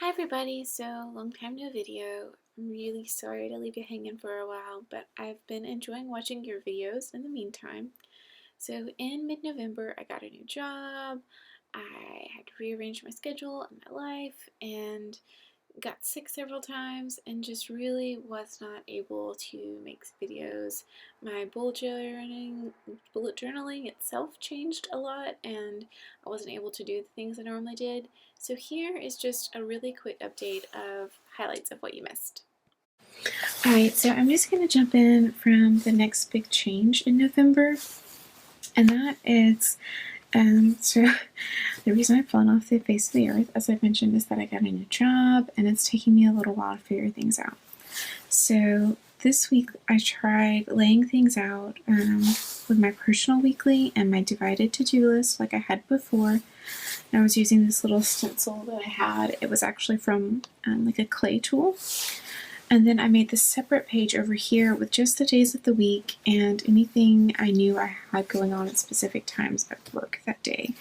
Hi everybody, so long time no video. I'm really sorry to leave you hanging for a while, but I've been enjoying watching your videos in the meantime. So in mid-November I got a new job, I had to rearrange my schedule and my life, and got sick several times and just really was not able to make videos. My bullet journaling itself changed a lot and I wasn't able to do the things I normally did. So here is just a really quick update of highlights of what you missed. Alright, so I'm just going to jump in from the next big change in November, and that is so the reason I've fallen off the face of the earth, as I've mentioned, is that I got a new job and it's taking me a little while to figure things out. So this week I tried laying things out with my personal weekly and my divided to-do list like I had before. And I was using this little stencil that I had. It was actually from like a clay tool. And then I made this separate page over here with just the days of the week and anything I knew I had going on at specific times at work that day.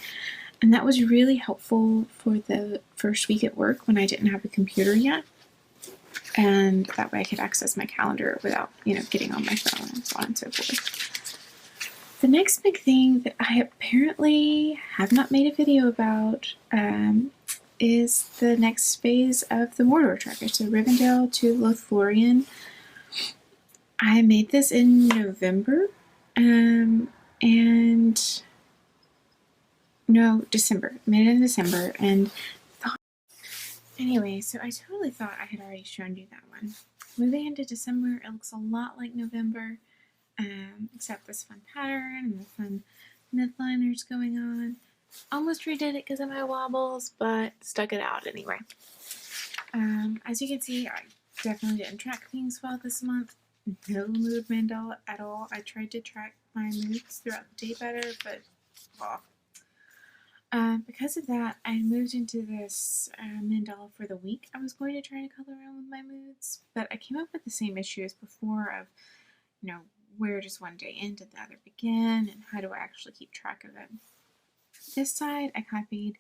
And that was really helpful for the first week at work when I didn't have a computer yet. And that way I could access my calendar without, getting on my phone and so on and so forth. The next big thing that I apparently have not made a video about is the next phase of the Mordor tracker, so Rivendell to Lothlorien. I made this in November, December. I made it in December, and anyway, so I totally thought I had already shown you that one. Moving into December, it looks a lot like November, except this fun pattern and the fun midliners going on. Almost redid it because of my wobbles, but stuck it out anyway. As you can see, I definitely didn't track things well this month. No mood mandala at all. I tried to track my moods throughout the day better, but well. Because of that, I moved into this mandala for the week. I was going to try to color around with my moods, but I came up with the same issue as before of, where does one day end and the other begin, and how do I actually keep track of it? This side I copied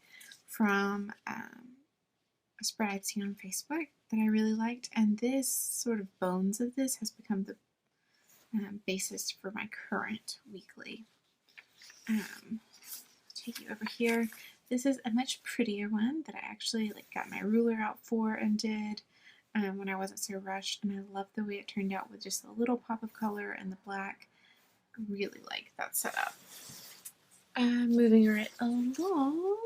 from a spread I'd seen on Facebook that I really liked, and this sort of bones of this has become the basis for my current weekly. Take you over here. This is a much prettier one that I actually got my ruler out for and did when I wasn't so rushed, and I love the way it turned out with just a little pop of color and the black. I really like that setup. Moving right along,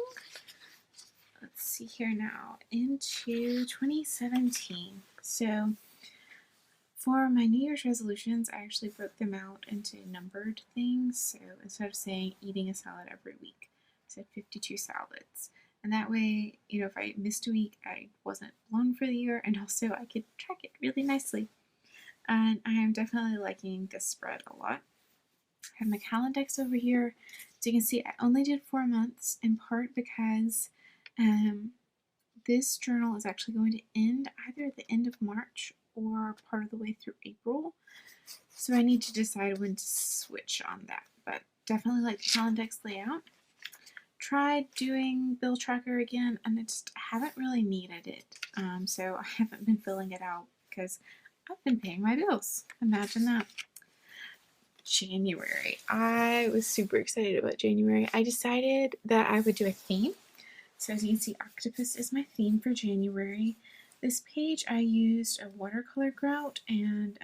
let's see here now, into 2017. So for my New Year's resolutions, I actually broke them out into numbered things. So instead of saying eating a salad every week, I said 52 salads. And that way, if I missed a week, I wasn't blown for the year, and also I could track it really nicely. And I am definitely liking this spread a lot. I have my Calendex over here. So you can see I only did 4 months, in part because this journal is actually going to end either at the end of March or part of the way through April. So I need to decide when to switch on that, but definitely like the Calendex layout. Tried doing bill tracker again, and I just haven't really needed it. So I haven't been filling it out because I've been paying my bills. Imagine that. January. I was super excited about January. I decided that I would do a theme. So as you can see, octopus is my theme for January. This page I used a watercolor grout and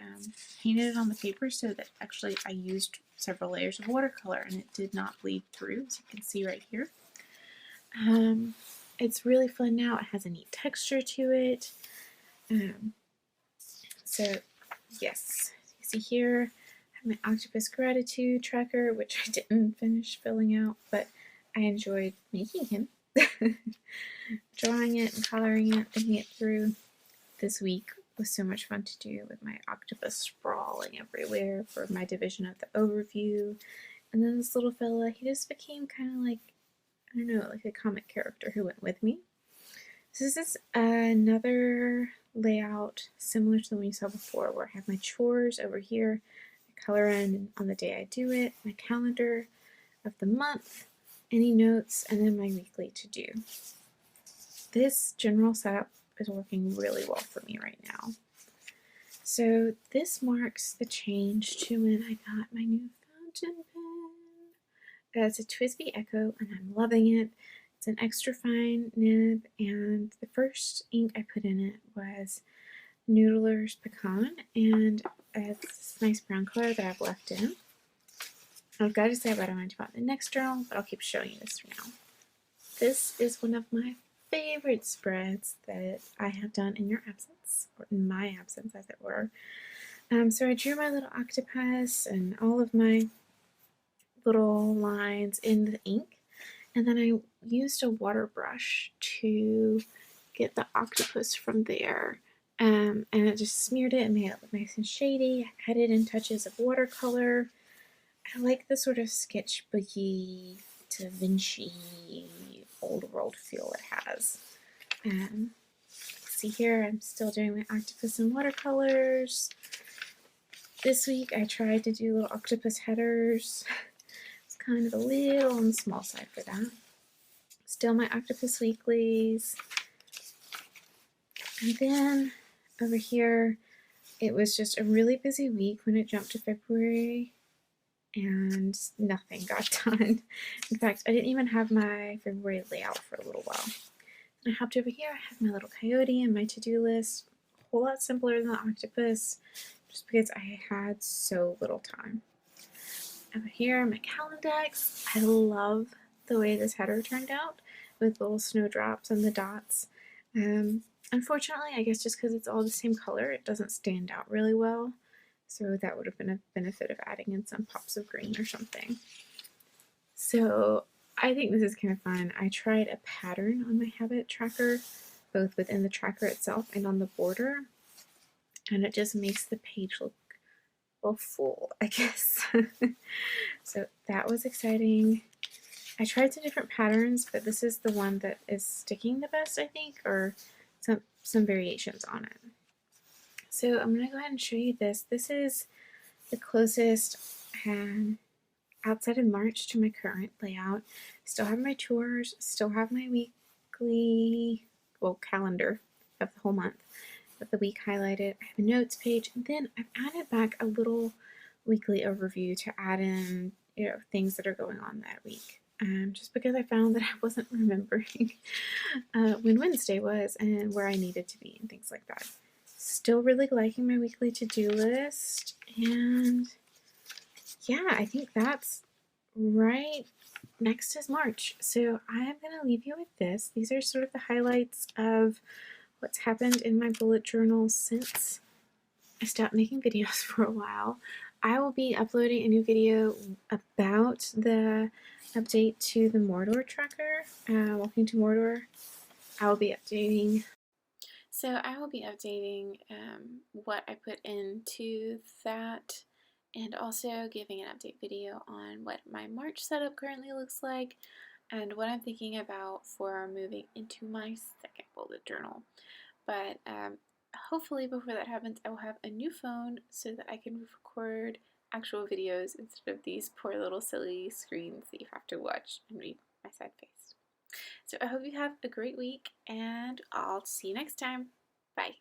painted it on the paper so that actually I used several layers of watercolor and it did not bleed through, as you can see right here. It's really fun now. It has a neat texture to it. So yes, you see here, my octopus gratitude tracker, which I didn't finish filling out, but I enjoyed making him. Drawing it and coloring it, thinking it through. This week was so much fun to do with my octopus sprawling everywhere for my division of the overview. And then this little fella, he just became kind of like, I don't know, like a comic character who went with me. So this is another layout similar to the one you saw before, where I have my chores over here, I color in on the day I do it, my calendar of the month, any notes, and then my weekly to do. This general setup is working really well for me right now. So this marks the change to when I got my new fountain pen. It's a TWSBI Echo and I'm loving it. It's an extra fine nib, and the first ink I put in it was Noodler's Pecan, and it's this nice brown color that I've left in. I've got to say what I want about the next journal, but I'll keep showing you this for now. This is one of my favorite spreads that I have done in your absence, or in my absence as it were. So I drew my little octopus and all of my little lines in the ink, and then I used a water brush to get the octopus from there. And it just smeared it and made it look nice and shady. I added in touches of watercolor. I like the sort of sketchbooky, Da Vinci, old world feel it has. See here, I'm still doing my octopus in watercolors. This week I tried to do little octopus headers. It's kind of a little on the small side for that. Still my octopus weeklies. And then over here, it was just a really busy week when it jumped to February and nothing got done. In fact, I didn't even have my February layout for a little while. And I hopped over here, I have my little coyote and my to-do list. A whole lot simpler than the octopus, just because I had so little time. Over here, my Calendex. I love the way this header turned out with little snowdrops and the dots. Unfortunately, I guess just because it's all the same color, it doesn't stand out really well. So that would have been a benefit of adding in some pops of green or something. So I think this is kind of fun. I tried a pattern on my habit tracker, both within the tracker itself and on the border. And it just makes the page look, well, full, I guess. So that was exciting. I tried some different patterns, but this is the one that is sticking the best, I think, or some variations on it. So I'm going to go ahead and show you this. This is the closest outside of March to my current layout. Still have my tours, still have my weekly, well, calendar of the whole month with the week highlighted. I have a notes page, and then I've added back a little weekly overview to add in, things that are going on that week. Just because I found that I wasn't remembering when Wednesday was and where I needed to be and things like that. Still really liking my weekly to-do list, and yeah, I think that's right next is March. So I'm going to leave you with this. These are sort of the highlights of what's happened in my bullet journal since I stopped making videos for a while. I will be uploading a new video about the update to the Mordor tracker, Walking to Mordor. I will be updating. So I will be updating what I put into that, and also giving an update video on what my March setup currently looks like and what I'm thinking about for moving into my second bullet journal. But hopefully before that happens, I will have a new phone so that I can record actual videos instead of these poor little silly screens that you have to watch and read my sad face. So I hope you have a great week, and I'll see you next time. Bye.